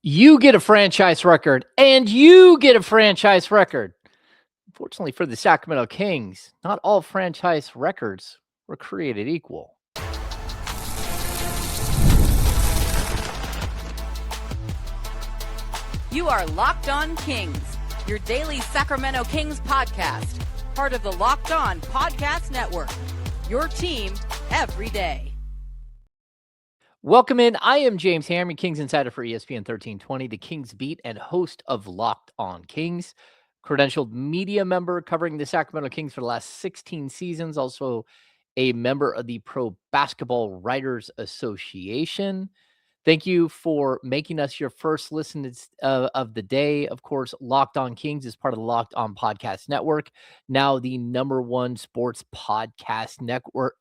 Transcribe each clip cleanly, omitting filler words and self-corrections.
You get a franchise record, and you get a franchise record. Unfortunately for the Sacramento Kings, not all franchise records were created equal. You are Locked On Kings, your daily Sacramento Kings podcast, part of the Locked On Podcast Network, your team every day. Welcome in. I am James Hammer, Kings Insider for ESPN 1320, the Kings Beat, and host of Locked On Kings. Credentialed media member covering the Sacramento Kings for the last 16 seasons, also a member of the Pro Basketball Writers Association. Thank you for making us your first listen of the day. Of course, Locked On Kings is part of the Locked On Podcast Network, now the #1 sports podcast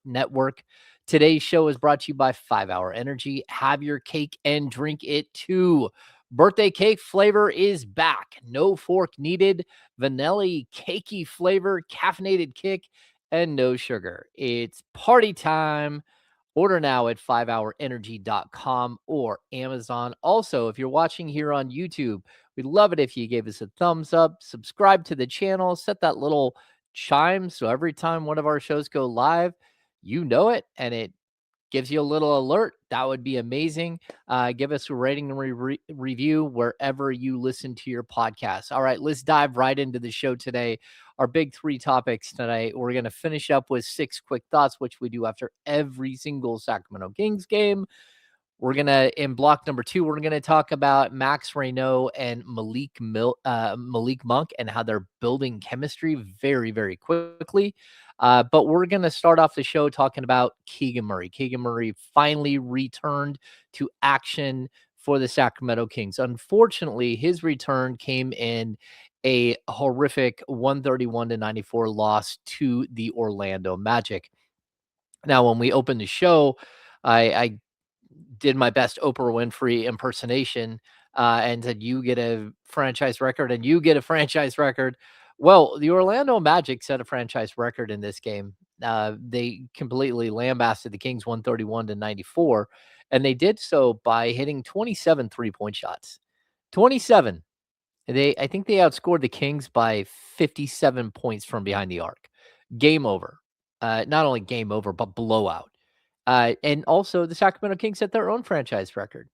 network. Today's show is brought to you by 5 Hour Energy. Have your cake and drink it too. Birthday cake flavor is back. No fork needed. Vanilla cakey flavor, caffeinated kick, and no sugar. It's party time. Order now at 5hourenergy.com or Amazon. Also, if you're watching here on YouTube, we'd love it if you gave us a thumbs up, subscribe to the channel, set that little chime so every time one of our shows go live, you know it, and it gives you a little alert. That would be amazing. Give us a rating and review wherever you listen to your podcast. All right, let's dive right into the show today. Our big 3 topics tonight. We're going to finish up with 6 quick thoughts, which we do after every single Sacramento Kings game. We're going to, in block number 2, we're going to talk about Max Reynaud and Malik Monk and how they're building chemistry very, very quickly. But we're going to start off the show talking about Keegan Murray. Keegan Murray finally returned to action for the Sacramento Kings. Unfortunately, his return came in a horrific 131-94 loss to the Orlando Magic. Now, when we opened the show, I did my best Oprah Winfrey impersonation and said, you get a franchise record and you get a franchise record. Well, the Orlando Magic set a franchise record in this game. They completely lambasted the Kings 131-94, and they did so by hitting 27 three-point shots. 27. I think they outscored the Kings by 57 points from behind the arc. Game over. Not only game over, but blowout. And also, the Sacramento Kings set their own franchise record,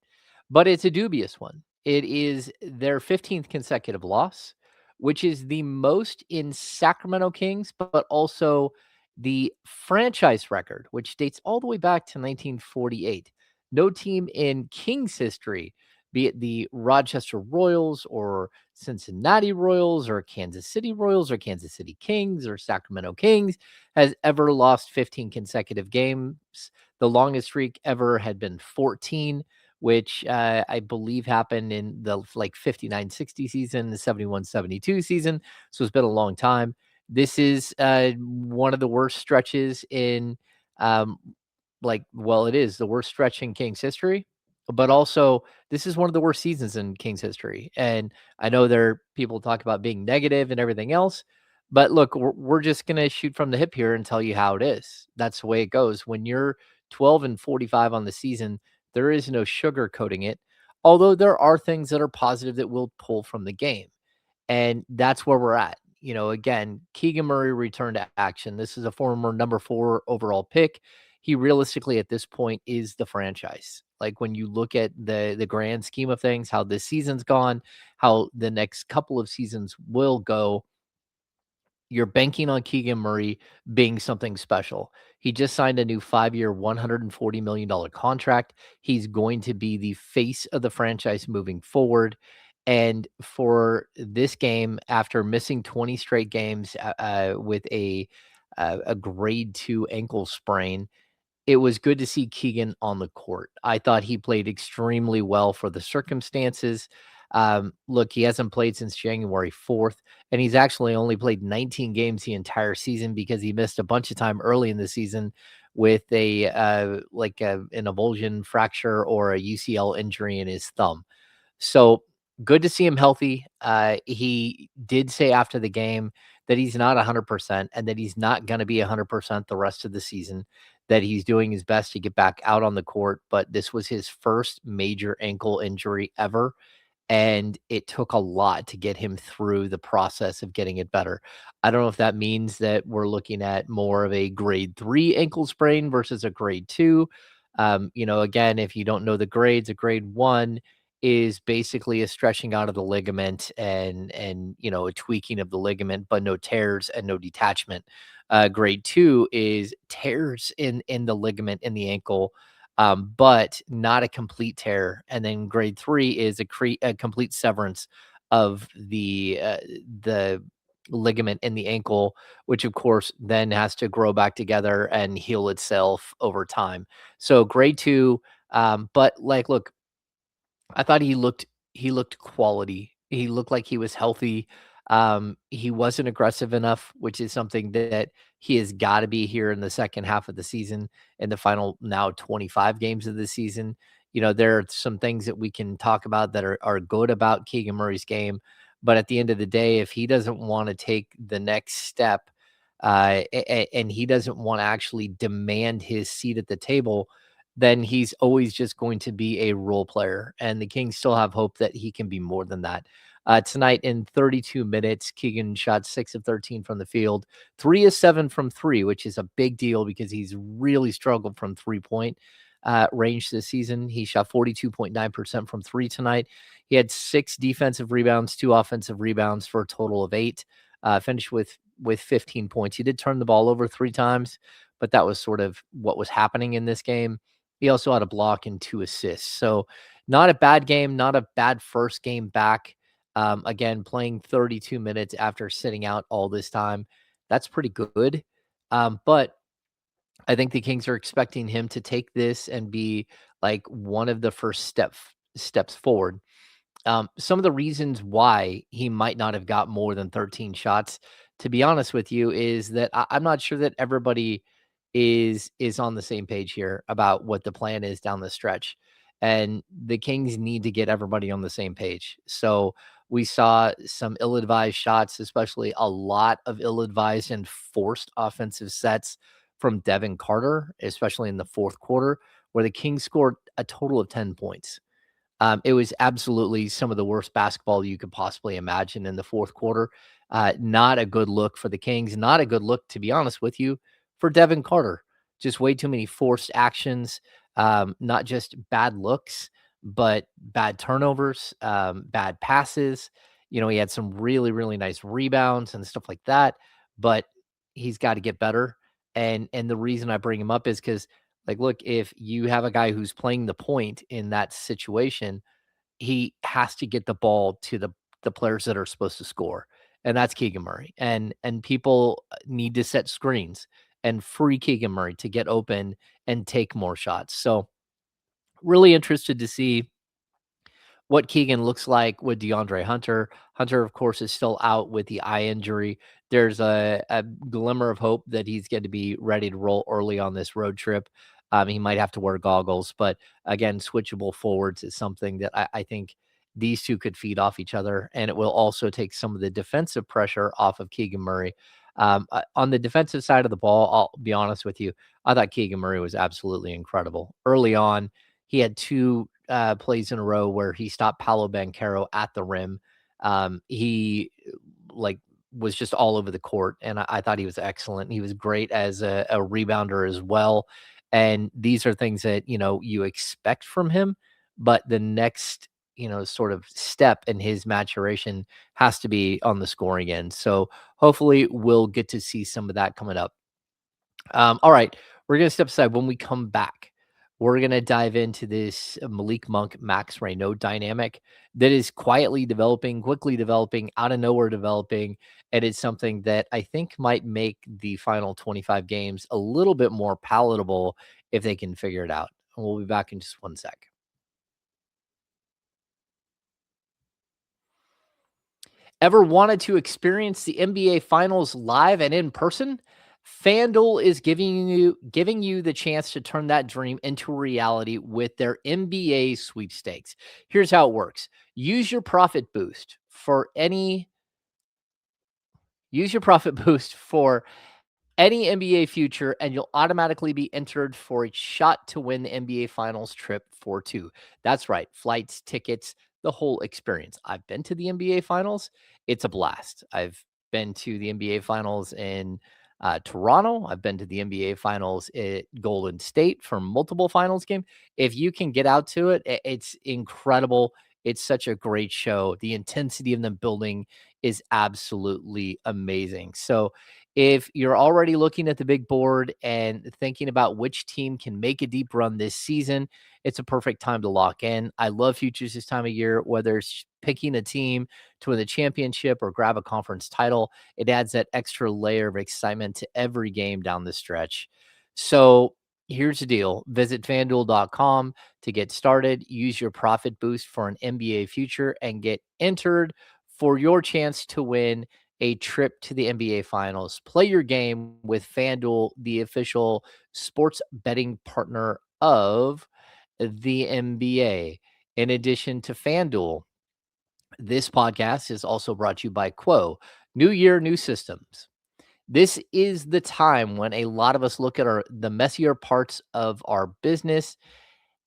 but it's a dubious one. It is their 15th consecutive loss, which is the most in Sacramento Kings, but also the franchise record, which dates all the way back to 1948. No team in Kings history, be it the Rochester Royals or Cincinnati Royals or Kansas City Royals or Kansas City Kings or Sacramento Kings, has ever lost 15 consecutive games. The longest streak ever had been 14, which I believe happened in the 59-60 season, the 71-72 season. So it's been a long time. This is one of the worst stretches in it is the worst stretch in Kings history, but also this is one of the worst seasons in Kings history. And I know there are people talk about being negative and everything else, but look, we're just going to shoot from the hip here and tell you how it is. That's the way it goes. When you're 12-45 on the season, there is no sugarcoating it, although there are things that are positive that we'll pull from the game. And that's where we're at. You know, again, Keegan Murray returned to action. This is a former number 4 overall pick. He realistically at this point is the franchise. Like when you look at the grand scheme of things, how this season's gone, how the next couple of seasons will go, you're banking on Keegan Murray being something special. He just signed a new 5-year, $140 million contract. He's going to be the face of the franchise moving forward. And for this game, after missing 20 straight games with a grade 2 ankle sprain, it was good to see Keegan on the court. I thought he played extremely well for the circumstances. Look, he hasn't played since January 4th, and he's actually only played 19 games the entire season because he missed a bunch of time early in the season with an avulsion fracture or a UCL injury in his thumb. So good to see him healthy. He did say after the game that he's not 100% and that he's not going to be 100% the rest of the season. that he's doing his best to get back out on the court, but this was his first major ankle injury ever, and it took a lot to get him through the process of getting it better. I don't know if that means that we're looking at more of a grade 3 ankle sprain versus a grade 2. Again, if you don't know the grades, a grade 1 is basically a stretching out of the ligament and a tweaking of the ligament, but no tears and no detachment. Grade 2 is tears in the ligament in the ankle, but not a complete tear. And then grade 3 is a complete severance of the ligament in the ankle, which of course then has to grow back together and heal itself over time. So grade 2, but like, look, I thought he looked quality. He looked like he was healthy. He wasn't aggressive enough, which is something that he has got to be here in the second half of the season, in the final now 25 games of the season. There are some things that we can talk about that are good about Keegan Murray's game, but at the end of the day, if he doesn't want to take the next step, and he doesn't want to actually demand his seat at the table, then he's always just going to be a role player. And the Kings still have hope that he can be more than that. Tonight, in 32 minutes, Keegan shot 6 of 13 from the field, 3 of 7 from three, which is a big deal because he's really struggled from 3-point range this season. He shot 42.9% from three tonight. He had 6 defensive rebounds, 2 offensive rebounds for a total of 8. Finished with 15 points. He did turn the ball over 3 times, but that was sort of what was happening in this game. He also had a block and 2 assists. So not a bad game, not a bad first game back. Again, playing 32 minutes after sitting out all this time, that's pretty good. But I think the Kings are expecting him to take this and be like one of the first steps forward. Some of the reasons why he might not have got more than 13 shots, to be honest with you, is that I'm not sure that everybody is on the same page here about what the plan is down the stretch. And the Kings need to get everybody on the same page. So we saw some ill-advised shots, especially a lot of ill-advised and forced offensive sets from Devin Carter, especially in the fourth quarter, where the Kings scored a total of 10 points. It was absolutely some of the worst basketball you could possibly imagine in the fourth quarter. Not a good look for the Kings. Not a good look, to be honest with you, for Devin Carter. Just way too many forced actions. Not just bad looks, but bad turnovers, bad passes. He had some really, really nice rebounds and stuff like that, but he's got to get better. And the reason I bring him up is because, like, look, if you have a guy who's playing the point in that situation, he has to get the ball to the players that are supposed to score, and that's Keegan Murray. And people need to set screens and free Keegan Murray to get open and take more shots. So really interested to see what Keegan looks like with DeAndre Hunter. Hunter, of course, is still out with the eye injury. There's a glimmer of hope that he's going to be ready to roll early on this road trip. He might have to wear goggles, but again, switchable forwards is something that I think these two could feed off each other, and it will also take some of the defensive pressure off of Keegan Murray. On the defensive side of the ball, I'll be honest with you, I thought Keegan Murray was absolutely incredible. Early on, he had 2 plays in a row where he stopped Paolo Banchero at the rim. He like was just all over the court, and I thought he was excellent. He was great as a rebounder as well. And these are things that you expect from him, but the next sort of step in his maturation has to be on the scoring end. So hopefully we'll get to see some of that coming up. All right, we're gonna step aside. When we come back, we're gonna dive into this Malik Monk Max Reynaud dynamic that is quietly developing, quickly developing, out of nowhere developing, and it's something that I think might make the final 25 games a little bit more palatable if they can figure it out. And we'll be back in just one sec. Ever wanted to experience the NBA Finals live and in person? FanDuel is giving you the chance to turn that dream into reality with their NBA sweepstakes. Here's how it works. Use your profit boost for any NBA future, and you'll automatically be entered for a shot to win the NBA Finals trip for two. That's right, flights, tickets, the whole experience. I've been to the NBA Finals. It's a blast. I've been to the NBA Finals in Toronto. I've been to the NBA Finals at Golden State for multiple finals games. If you can get out to it, it's incredible. It's such a great show. The intensity of them building is absolutely amazing. So, if you're already looking at the big board and thinking about which team can make a deep run this season, it's a perfect time to lock in. I love futures this time of year, whether it's picking a team to win the championship or grab a conference title. It adds that extra layer of excitement to every game down the stretch. So here's the deal. Visit fanduel.com to get started. Use your profit boost for an NBA future and get entered for your chance to win a trip to the NBA Finals. Play your game with FanDuel, the official sports betting partner of the NBA. In addition to FanDuel, this podcast is also brought to you by Quo. New year, new systems. This is the time when a lot of us look at the messier parts of our business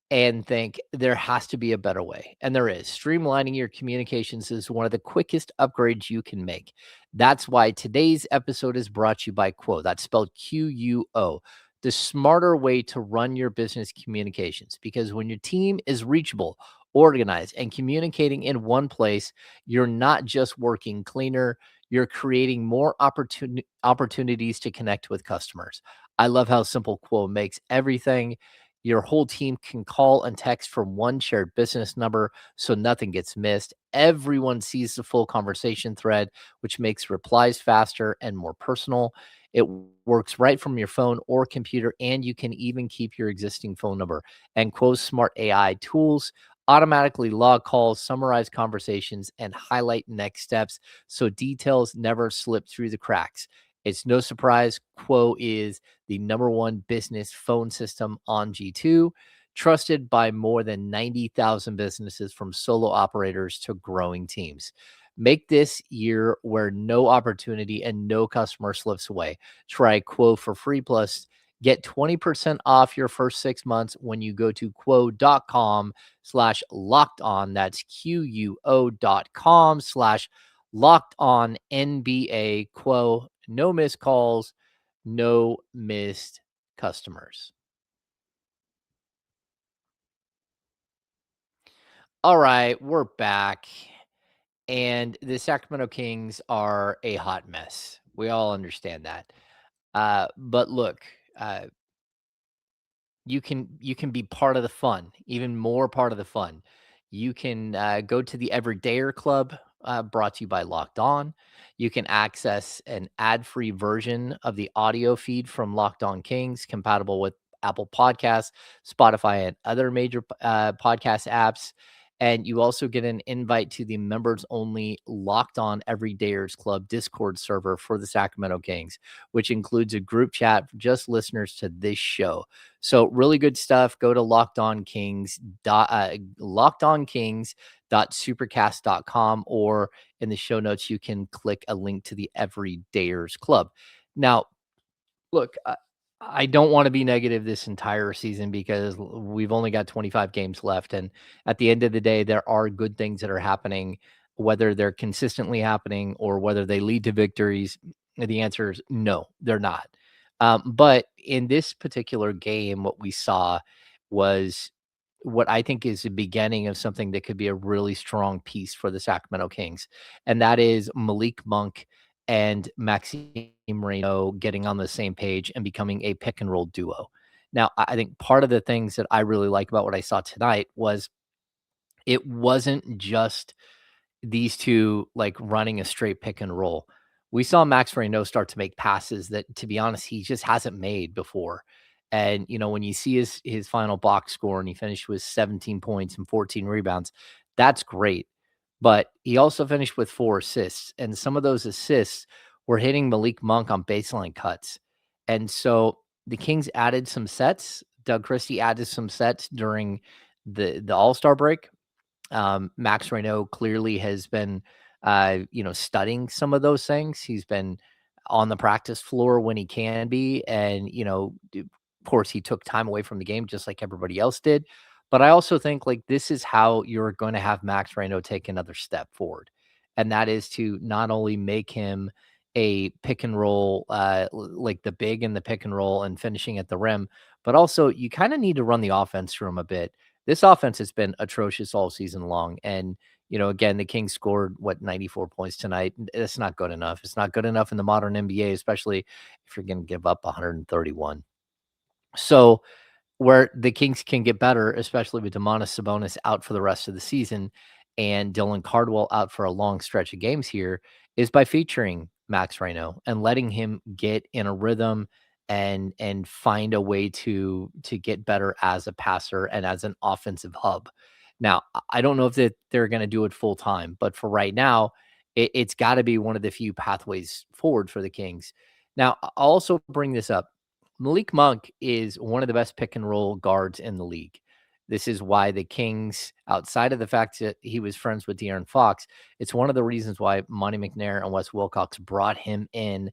and think there has to be a better way. And there is. Streamlining your communications is one of the quickest upgrades you can make. That's why today's episode is brought to you by Quo. That's spelled Quo. The smarter way to run your business communications. Because when your team is reachable, organized, and communicating in one place, you're not just working cleaner, you're creating more opportunities to connect with customers. I love how simple Quo makes everything. Your whole team can call and text from one shared business number so nothing gets missed. Everyone sees the full conversation thread, which makes replies faster and more personal. It works right from your phone or computer, and you can even keep your existing phone number. And Quo's smart AI tools automatically log calls, summarize conversations, and highlight next steps so details never slip through the cracks. It's no surprise Quo is the number one business phone system on G2, trusted by more than 90,000 businesses from solo operators to growing teams. Make this year where no opportunity and no customer slips away. Try Quo for free plus get 20% off your first 6 months when you go to quo.com/locked on. That's QUO.com/locked on NBA. Quo, no missed calls, no missed customers. All right, we're back. And the Sacramento Kings are a hot mess. We all understand that. But look, uh, you can be part of the fun, even more part of the fun. You can go to the Everydayer Club, brought to you by Locked On. You can access an ad-free version of the audio feed from Locked On Kings, compatible with Apple Podcasts, Spotify, and other major podcast apps. And you also get an invite to the members only Locked On Everydayers Club Discord server for the Sacramento Kings, which includes a group chat for just listeners to this show. So really good stuff. Go to lockedonkings.supercast.com, or in the show notes, you can click a link to the Everydayers Club. Now, look, I don't want to be negative this entire season because we've only got 25 games left. And at the end of the day, there are good things that are happening, whether they're consistently happening or whether they lead to victories. The answer is no, they're not. But in this particular game, what we saw was what I think is the beginning of something that could be a really strong piece for the Sacramento Kings. And that is Malik Monk and Maxime Reno getting on the same page and becoming a pick and roll duo. Now, I think part of the things that I really like about what I saw tonight was it wasn't just these two like running a straight pick and roll. We saw Max Reno start to make passes that, to be honest, he just hasn't made before. And when you see his final box score and he finished with 17 points and 14 rebounds, that's great. But he also finished with 4 assists, and some of those assists were hitting Malik Monk on baseline cuts. And so the Kings added some sets. Doug Christie added some sets during the All-Star break. Max Reno clearly has been, studying some of those things. He's been on the practice floor when he can be. And, of course, he took time away from the game just like everybody else did. But I also think like this is how you're going to have Max Reno take another step forward. And that is to not only make him a pick and roll, like the big and the pick and roll and finishing at the rim, but also you kind of need to run the offense through him a bit. This offense has been atrocious all season long. And, again, the Kings scored 94 points tonight. It's not good enough. It's not good enough in the modern NBA, especially if you're going to give up 131. So, where the Kings can get better, especially with Domantas Sabonis out for the rest of the season and Dylan Cardwell out for a long stretch of games here, is by featuring Max Reno and letting him get in a rhythm and find a way to get better as a passer and as an offensive hub. Now, I don't know if they're going to do it full time, but for right now, it's got to be one of the few pathways forward for the Kings. Now, I'll also bring this up. Malik Monk is one of the best pick and roll guards in the league. This is why the Kings, outside of the fact that he was friends with De'Aaron Fox, it's one of the reasons why Monty McNair and Wes Wilcox brought him in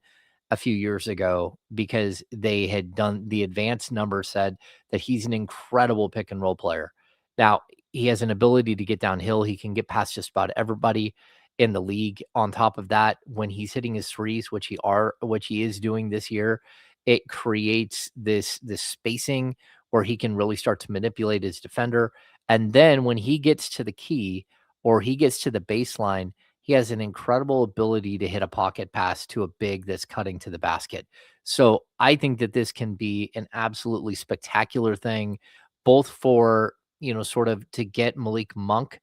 a few years ago, because they had done the advanced numbers said that he's an incredible pick and roll player. Now, he has an ability to get downhill. He can get past just about everybody in the league. On top of that, when he's hitting his threes, which he is doing this year, it creates this spacing where he can really start to manipulate his defender. And then when he gets to the key or he gets to the baseline, he has an incredible ability to hit a pocket pass to a big that's cutting to the basket. So I think that this can be an absolutely spectacular thing, both for, sort of to get Malik Monk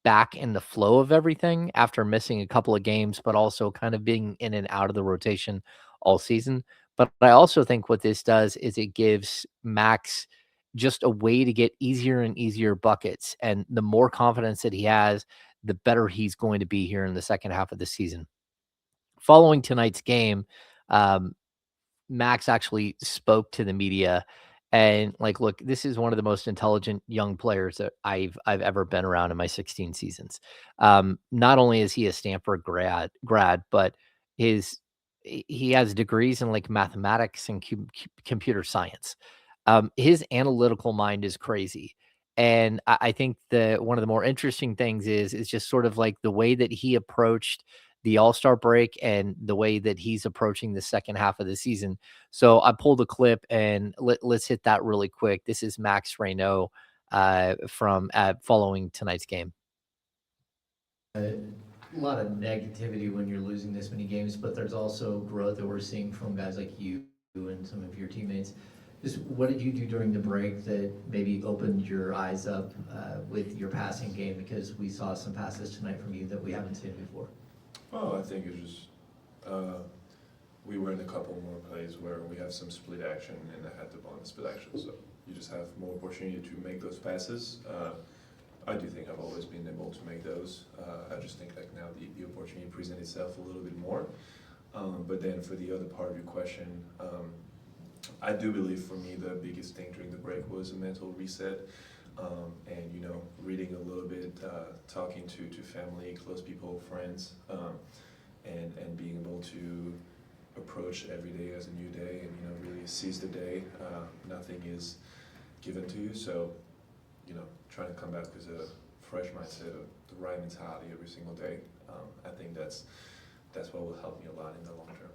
back in the flow of everything after missing a couple of games, but also kind of being in and out of the rotation all season. But I also think what this does is it gives Max just a way to get easier and easier buckets. And the more confidence that he has, the better he's going to be here in the second half of the season. Following tonight's game, um, Max actually spoke to the media and like, look, this is one of the most intelligent young players that I've ever been around in my 16 seasons. Not only is he a Stanford grad, but his he has degrees in like mathematics and computer science. His analytical mind is crazy. And I think the one of the more interesting things is just sort of like the way that he approached the All-Star break and the way that he's approaching the second half of the season. So I pulled a clip and let's hit that really quick. This is Max Reno from following tonight's game. A lot of negativity when you're losing this many games, but there's also growth that we're seeing from guys like you and some of your teammates. Just what did you do during the break that maybe opened your eyes up with your passing game? Because we saw some passes tonight from you that we haven't seen before. Oh, I think it's just we were in a couple more plays where we have some split action, and I had the ball in split action, so you just have more opportunity to make those passes. I do think I've always been able to make those. I just think like now the opportunity presents itself a little bit more. But then for the other part of your question, I do believe for me the biggest thing during the break was a mental reset. And reading a little bit, talking to family, close people, friends, and being able to approach every day as a new day, and really seize the day. Nothing is given to you, so trying to come back with a fresh mindset, the right mentality every single day. I think that's what will help me a lot in the long term.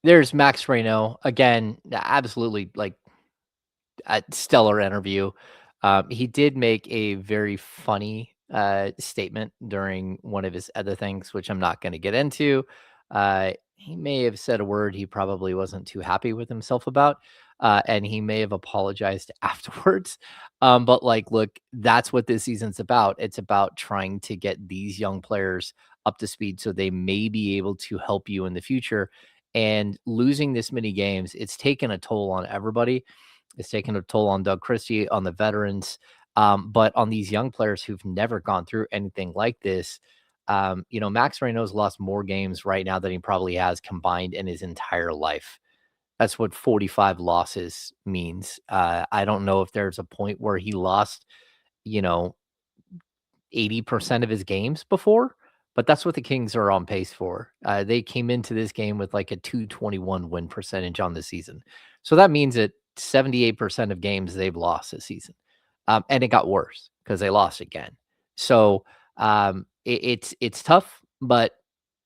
There's Max Reno again, absolutely like a stellar interview. He did make a very funny statement during one of his other things, which I'm not going to get into. He may have said a word he probably wasn't too happy with himself about, and he may have apologized afterwards. But like, look, that's what this season's about. It's about trying to get these young players up to speed so they may be able to help you in the future. And losing this many games, it's taken a toll on everybody. It's taken a toll on Doug Christie, on the veterans, but on these young players who've never gone through anything like this. Max Reno's lost more games right now than he probably has combined in his entire life. That's what 45 losses means. I don't know if there's a point where he lost, 80% of his games before, but that's what the Kings are on pace for. They came into this game with like a 221 win percentage on the season. So that means that 78% of games they've lost this season. And it got worse because they lost again. So it's tough, but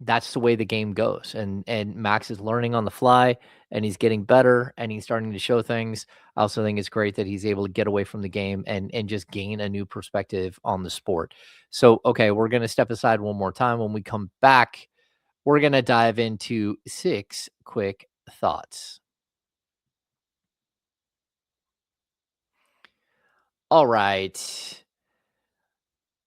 that's the way the game goes. And Max is learning on the fly, and he's getting better, and he's starting to show things. I also think it's great that he's able to get away from the game and just gain a new perspective on the sport. So, okay, we're going to step aside one more time. When we come back, we're going to dive into 6 quick thoughts. All right.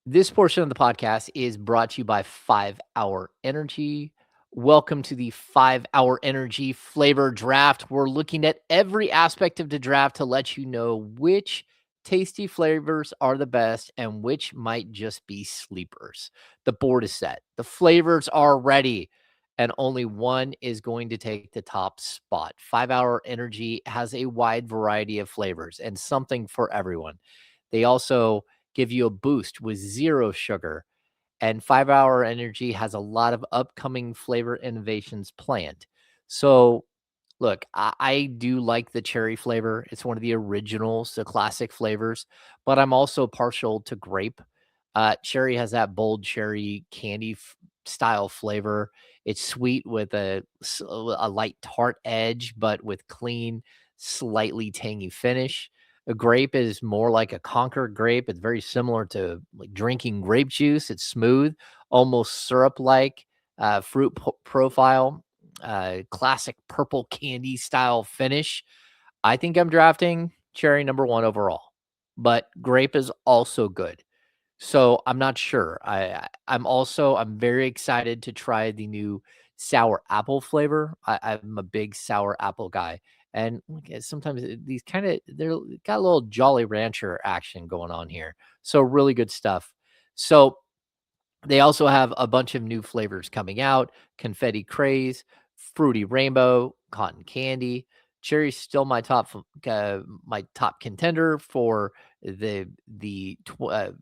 This portion of the podcast is brought to you by 5 Hour Energy. Welcome to the 5 Hour Energy Flavor Draft. We're looking at every aspect of the draft to let you know which tasty flavors are the best and which might just be sleepers. The board is set. The flavors are ready, and only one is going to take the top spot. 5 Hour Energy has a wide variety of flavors and something for everyone. They also give you a boost with 0 sugar. And 5 Hour Energy has a lot of upcoming flavor innovations planned. So, look, I do like the cherry flavor. It's one of the originals, the classic flavors, but I'm also partial to grape. Cherry has that bold cherry candy style flavor. It's sweet with a light tart edge, but with clean, slightly tangy finish. A grape is more like a Concord grape. It's very similar to like drinking grape juice. It's smooth, almost syrup-like profile, classic purple candy style finish. I think I'm drafting cherry number 1 overall, but grape is also good. So I'm not sure. I'm very excited to try the new sour apple flavor. I'm a big sour apple guy. And sometimes these they're got a little Jolly Rancher action going on here. So really good stuff. So they also have a bunch of new flavors coming out: confetti craze, fruity rainbow, cotton candy. Cherry's still my top contender for the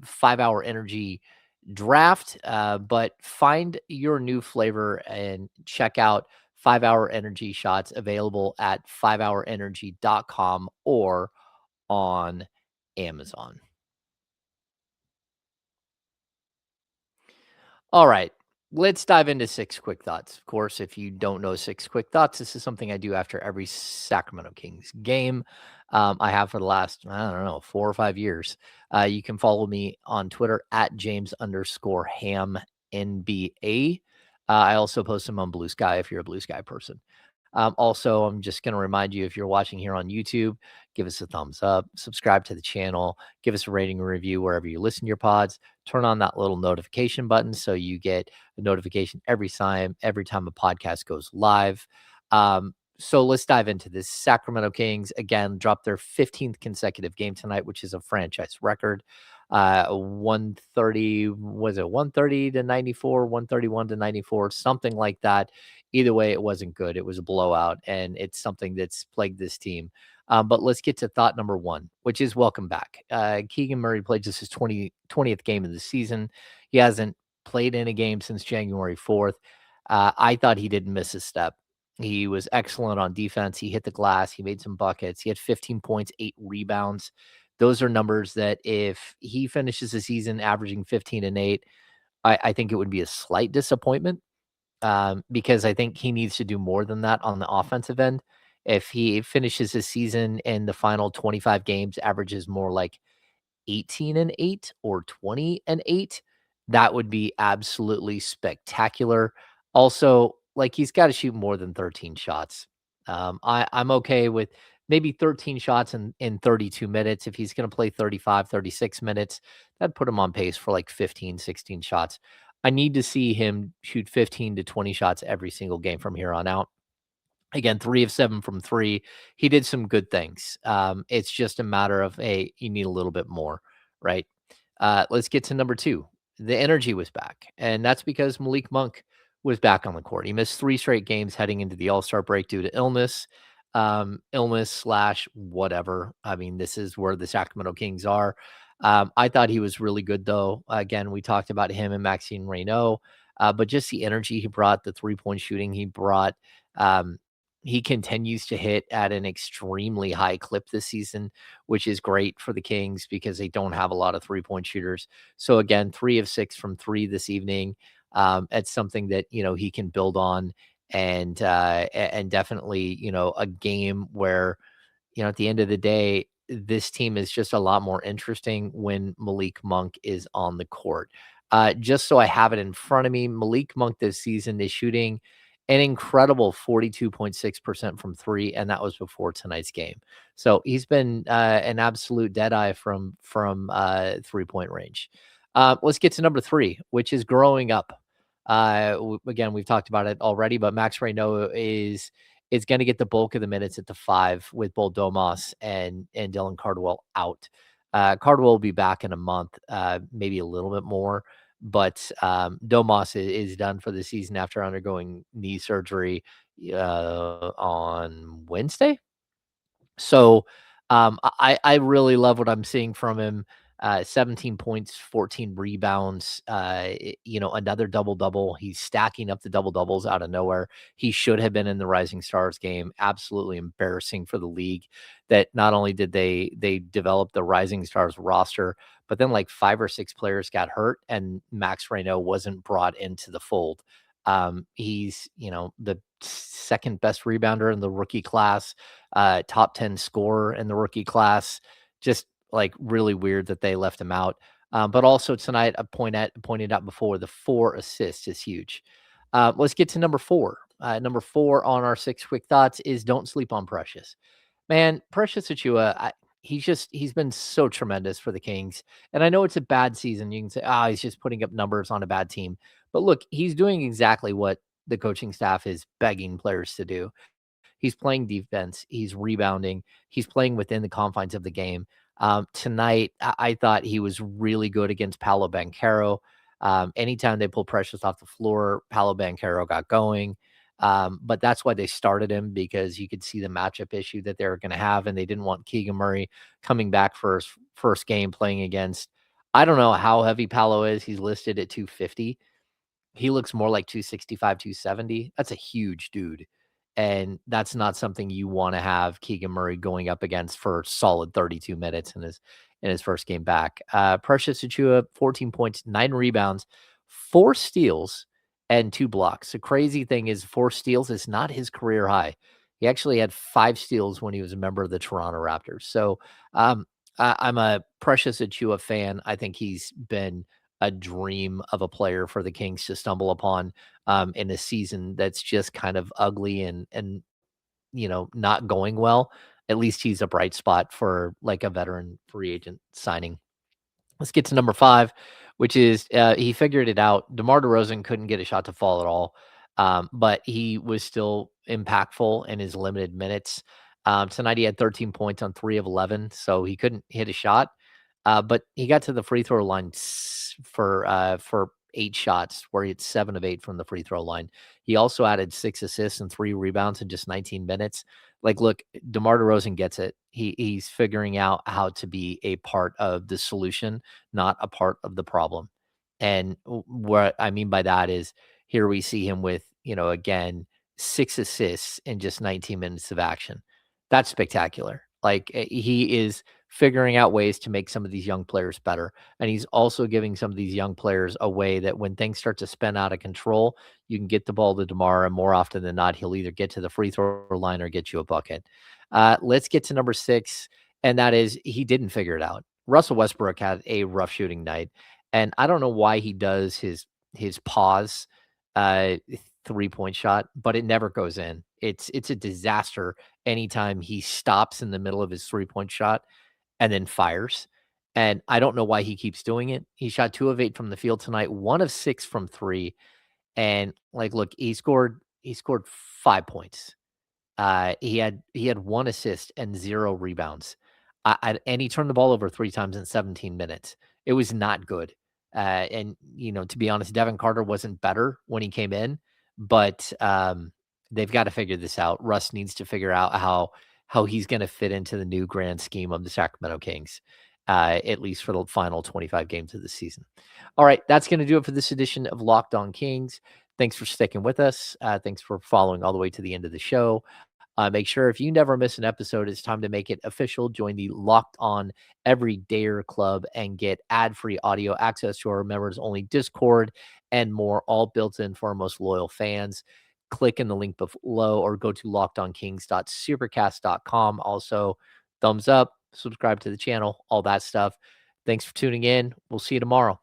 5 Hour Energy draft. But find your new flavor and check out 5 Hour Energy shots available at 5hourenergy.com or on Amazon. All right, let's dive into 6 quick thoughts. Of course, if you don't know 6 quick thoughts, this is something I do after every Sacramento Kings game. I have for the last, 4 or 5 years. You can follow me on Twitter at James_Ham NBA. I also post them on Blue Sky if you're a Blue Sky person. Also, I'm just going to remind you, if you're watching here on YouTube, give us a thumbs up, subscribe to the channel, give us a rating and review wherever you listen to your pods. Turn on that little notification button so you get a notification every time a podcast goes live. So let's dive into this. Sacramento Kings, again, dropped their 15th consecutive game tonight, which is a franchise record. 130, was it 130 to 94, 131 to 94, something like that. Either way, it wasn't good. It was a blowout, and it's something that's plagued this team. But let's get to thought number 1, which is welcome back. Keegan Murray played just his 20th game of the season. He hasn't played in a game since January 4th. I thought he didn't miss a step. He was excellent on defense. He hit the glass. He made some buckets. He had 15 points, 8 rebounds. Those are numbers that if he finishes the season averaging 15 and 8, I think it would be a slight disappointment. Because I think he needs to do more than that on the offensive end. If he finishes his season in the final 25 games, averages more like 18 and 8 or 20 and 8, that would be absolutely spectacular. Also, like, he's got to shoot more than 13 shots. I'm okay with maybe 13 shots in 32 minutes. If he's going to play 35, 36 minutes, that'd put him on pace for like 15, 16 shots. I need to see him shoot 15 to 20 shots every single game from here on out. Again, 3 of 7 from 3. He did some good things. It's just a matter of, hey, you need a little bit more, right? Let's get to number 2. The energy was back, and that's because Malik Monk was back on the court. He missed 3 straight games heading into the All-Star break due to illness. Illness/whatever. I mean, this is where the Sacramento Kings are. I thought he was really good, though. Again, we talked about him and Maxime Reynaud. but just the energy he brought, the 3-point shooting he brought. Um, he continues to hit at an extremely high clip this season, which is great for the Kings because they don't have a lot of 3-point shooters. So again, 3 of 6 from 3 this evening. It's something that, he can build on, and definitely, a game where, at the end of the day, this team is just a lot more interesting when Malik Monk is on the court. Just so I have it in front of me, Malik Monk this season is shooting an incredible 42.6% from 3, and that was before tonight's game. So he's been an absolute deadeye from 3-point range. Let's get to number 3, which is growing up. Again, we've talked about it already, but Max Reynaud is going to get the bulk of the minutes at the 5 with both Domas and Dylan Cardwell out. Cardwell will be back in a month, maybe a little bit more, but Domas is done for the season after undergoing knee surgery on Wednesday. So I really love what I'm seeing from him. 17 points, 14 rebounds, another double-double. He's stacking up the double-doubles out of nowhere. He should have been in the Rising Stars game. Absolutely embarrassing for the league that not only did they develop the Rising Stars roster, but then like 5 or 6 players got hurt and Max Reynaud wasn't brought into the fold. He's, the second best rebounder in the rookie class, top 10 scorer in the rookie class. Just like really weird that they left him out. But also tonight, I pointed out before, the 4 assists is huge. Let's get to number 4. Number 4 on our 6 quick thoughts is don't sleep on Precious. Man, Precious Achiuwa, he's been so tremendous for the Kings. And I know it's a bad season. You can say, he's just putting up numbers on a bad team. But look, he's doing exactly what the coaching staff is begging players to do. He's playing defense. He's rebounding. He's playing within the confines of the game. Tonight, I thought he was really good against Paolo Banchero. Anytime they pull Precious off the floor, Paolo Banchero got going. But that's why they started him, because you could see the matchup issue that they were going to have, and they didn't want Keegan Murray coming back for his first game playing against. I don't know how heavy Paolo is. He's listed at 250. He looks more like 265, 270. That's a huge dude. And that's not something you want to have Keegan Murray going up against for solid 32 minutes in his first game back. Precious Achiuwa, 14 points, 9 rebounds, 4 steals, and 2 blocks. The crazy thing is 4 steals is not his career high. He actually had 5 steals when he was a member of the Toronto Raptors. So I'm a Precious Achiuwa fan. I think he's been a dream of a player for the Kings to stumble upon in a season that's just kind of ugly and not going well. At least he's a bright spot for like a veteran free agent signing. Let's get to number 5, which is he figured it out. DeMar DeRozan couldn't get a shot to fall at all, but he was still impactful in his limited minutes. Tonight he had 13 points on 3 of 11, so he couldn't hit a shot. But he got to the free throw line for 8 shots, where he had 7 of 8 from the free throw line. He also added 6 assists and 3 rebounds in just 19 minutes. Like, look, DeMar DeRozan gets it. He's figuring out how to be a part of the solution, not a part of the problem. And what I mean by that is here we see him with, again, 6 assists in just 19 minutes of action. That's spectacular. Like, he is figuring out ways to make some of these young players better. And he's also giving some of these young players a way that when things start to spin out of control, you can get the ball to DeMar, and more often than not, he'll either get to the free throw line or get you a bucket. Let's get to number 6, and that is he didn't figure it out. Russell Westbrook had a rough shooting night, and I don't know why he does his pause 3-point shot, but it never goes in. It's a disaster anytime he stops in the middle of his 3-point shot and then fires. And I don't know why he keeps doing it. He shot 2 of 8 from the field tonight, 1 of 6 from 3. And like, look, he scored 5 points. He had 1 assist and 0 rebounds. And he turned the ball over 3 times in 17 minutes. It was not good. And to be honest, Devin Carter wasn't better when he came in, but they've got to figure this out. Russ needs to figure out how he's going to fit into the new grand scheme of the Sacramento Kings. at least for the final 25 games of the season. All right, that's going to do it for this edition of Locked On Kings. Thanks for sticking with us. Thanks for following all the way to the end of the show. Make sure if you never miss an episode, it's time to make it official. Join the Locked On Everydayer Club and get ad-free audio access to our members-only Discord and more, all built in for our most loyal fans. Click in the link below or go to lockedonkings.supercast.com. Also, thumbs up, subscribe to the channel, all that stuff. Thanks for tuning in. We'll see you tomorrow.